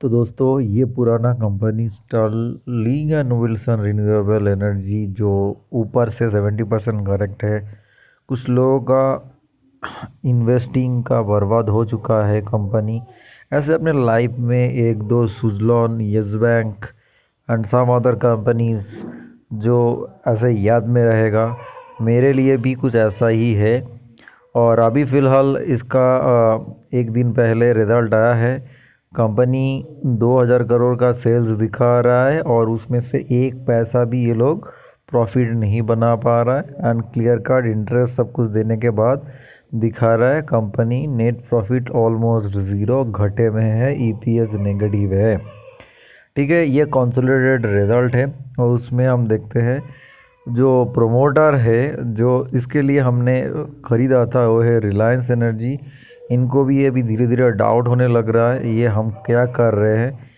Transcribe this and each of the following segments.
तो दोस्तों ये पुराना company Sterling and Wilson renewable energy जो ऊपर से 70% करेक्ट है। कुछ लोगों का इन्वेस्टिंग का बर्बाद हो चुका है कंपनी। ऐसे अपने लाइफ में एक दो Suzlon, Yes Bank and some other companies जो ऐसे याद में रहेगा। मेरे लिए भी कुछ ऐसा ही है। और अभी फ़िलहाल इसका एक दिन पहले रिज़ल्ट आया है। कंपनी 2000 करोड़ का सेल्स दिखा रहा है और उसमें से एक पैसा भी ये लोग प्रॉफिट नहीं बना पा रहा है। एंड क्लियर कट इंटरेस्ट सब कुछ देने के बाद दिखा रहा है company net profit almost zero, घाटे में है, ईपीएस नेगेटिव है। ठीक है, ये कंसोलिडेटेड रिज़ल्ट है। और उसमें हम देखते हैं जो प्रोमोटर है जो इसके लिए हमने ख़रीदा था वो है रिलायंस एनर्जी। इनको भी ये भी धीरे धीरे डाउट होने लग रहा है ये हम क्या कर रहे हैं।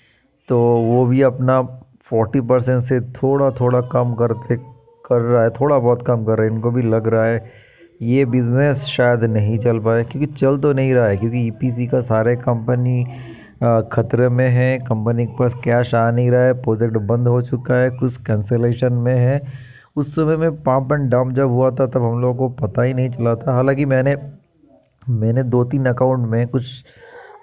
तो वो भी अपना 40% से थोड़ा थोड़ा कम कर रहा है, थोड़ा बहुत कम कर रहा है। इनको भी लग रहा है ये बिज़नेस शायद नहीं चल पाए, क्योंकि चल तो नहीं रहा है, क्योंकि ईपीसी का सारे कंपनी खतरे में है। कंपनी के पास कैश आ नहीं रहा है, प्रोजेक्ट बंद हो चुका है, कुछ कैंसिलेशन में है। उस समय में पंप एंड डंप जब हुआ था तब हम लोगों को पता ही नहीं चला था। हालांकि मैंने 2-3 अकाउंट में कुछ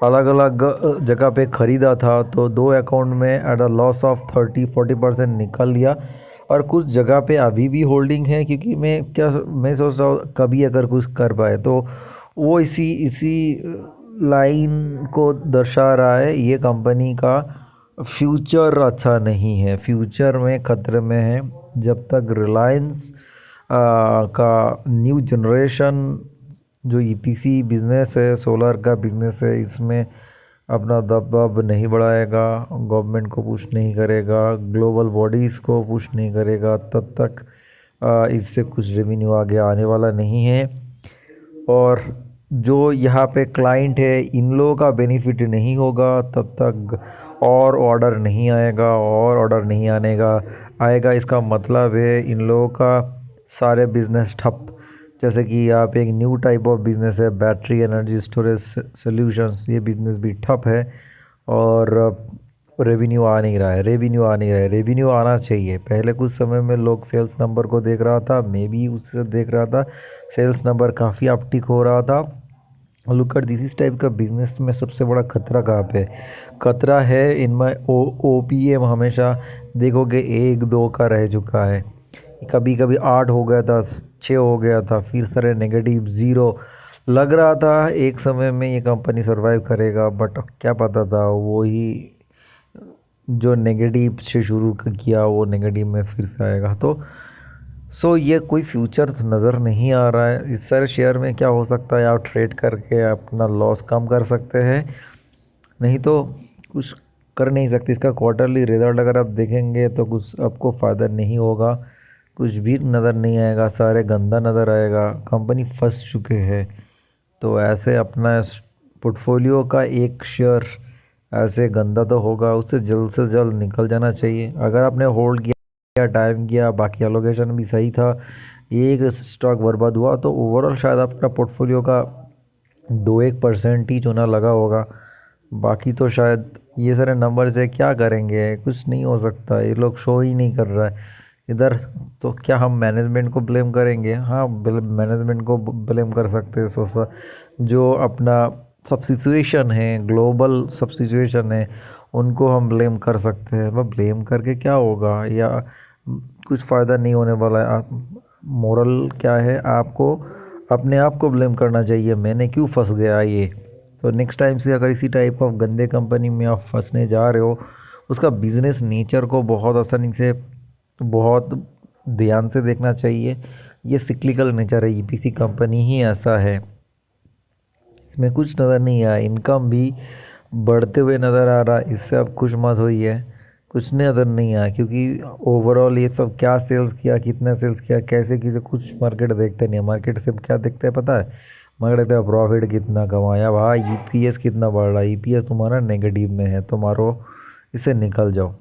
अलग अलग जगह पे ख़रीदा था, तो 2 अकाउंट में एट अ लॉस ऑफ 30-40% निकल लिया। और कुछ जगह पे अभी भी होल्डिंग है, क्योंकि मैं सोच रहा हूँ कभी अगर कुछ कर पाए तो वो इसी इसी लाइन को दर्शा रहा है। ये कंपनी का फ्यूचर अच्छा नहीं है, फ्यूचर में ख़तरे में है। जब तक रिलायंस का न्यू जनरेशन जो ईपीसी बिज़नेस है, सोलर का बिज़नेस है, इसमें अपना दबदबा नहीं बढ़ाएगा, गवर्नमेंट को पुश नहीं करेगा, ग्लोबल बॉडीज़ को पुश नहीं करेगा, तब तक इससे कुछ रेवेन्यू आगे आने वाला नहीं है। और जो यहाँ पे क्लाइंट है इन लोगों का बेनिफिट नहीं होगा तब तक। और ऑर्डर नहीं आएगा, और ऑर्डर नहीं आएगा, इसका मतलब है इन लोगों का सारे बिजनेस ठप। जैसे कि आप एक न्यू टाइप ऑफ बिज़नेस है बैटरी एनर्जी स्टोरेज सॉल्यूशंस, ये बिज़नेस भी ठप है। और रेवेन्यू आना चाहिए। पहले कुछ समय में लोग सेल्स नंबर को देख रहा था, मैं भी उससे देख रहा था, सेल्स नंबर काफ़ी अपटिक हो रहा था। लुक एट दिस इस टाइप का बिजनेस में सबसे बड़ा खतरा कहाँ पे है? खतरा है इनमें ओपीएम हमेशा देखोगे 1-2 का रह चुका है। कभी कभी 8 हो गया था, 6 हो गया था, फिर सारे नेगेटिव ज़ीरो। लग रहा था एक समय में ये कंपनी सरवाइव करेगा, बट क्या पता था वो ही जो नेगेटिव से शुरू किया वो नेगेटिव में फिर से आएगा। तो ये कोई फ्यूचर नज़र नहीं आ रहा है। इस सारे शेयर में क्या हो सकता है, आप ट्रेड करके अपना लॉस कम कर सकते हैं, नहीं तो कुछ कर नहीं सकते। इसका क्वार्टरली रिजल्ट अगर आप देखेंगे तो कुछ आपको फ़ायदा नहीं होगा, कुछ भी नज़र नहीं आएगा, सारे गंदा नज़र आएगा, कंपनी फंस चुके हैं। तो ऐसे अपना पोर्टफोलियो का एक शेयर ऐसे गंदा तो होगा, उससे जल्द से जल्द निकल जाना चाहिए। अगर आपने होल्ड किया, टाइम किया, बाकी एलोकेशन भी सही था, एक स्टॉक बर्बाद हुआ तो ओवरऑल शायद आपका पोर्टफोलियो का 2-1% ही चुना लगा होगा। बाकी तो शायद ये सारे नंबर से क्या करेंगे, कुछ नहीं हो सकता, ये लोग शो ही नहीं कर रहा है इधर। तो क्या हम मैनेजमेंट को ब्लेम करेंगे? हाँ, मैनेजमेंट को ब्लेम कर सकते हैं। सोचा जो अपना सब सिचुएशन है, ग्लोबल सब सिचुएशन है, उनको हम ब्लेम कर सकते हैं। वह ब्लेम करके क्या होगा, या कुछ फ़ायदा नहीं होने वाला है। आप मोरल क्या है, आपको अपने आप को ब्लेम करना चाहिए, मैंने क्यों फंस गया ये। तो नेक्स्ट टाइम से अगर इसी टाइप ऑफ गंदे कंपनी में आप फंसने जा रहे हो, उसका बिज़नेस नेचर को बहुत आसानी से, बहुत ध्यान से देखना चाहिए। ये सिक्लिकल नेचर है, ईपीसी कंपनी ही ऐसा है, इसमें कुछ नज़र नहीं आया। इनकम भी बढ़ते हुए नज़र आ रहा है, इससे अब खुश मत होइए, कुछ नज़र नहीं आया। क्योंकि ओवरऑल ये सब क्या सेल्स किया, कितना सेल्स किया, कैसे किसे, कुछ मार्केट देखते नहीं है। मार्केट सिर्फ क्या देखते हैं पता है? मार्केट देखते हैं प्रॉफिट कितना कमाया भाई, ईपीएस कितना बढ़ रहा है। ईपीएस तुम्हारा नेगेटिव में है, तुम्हारो इससे निकल जाओ।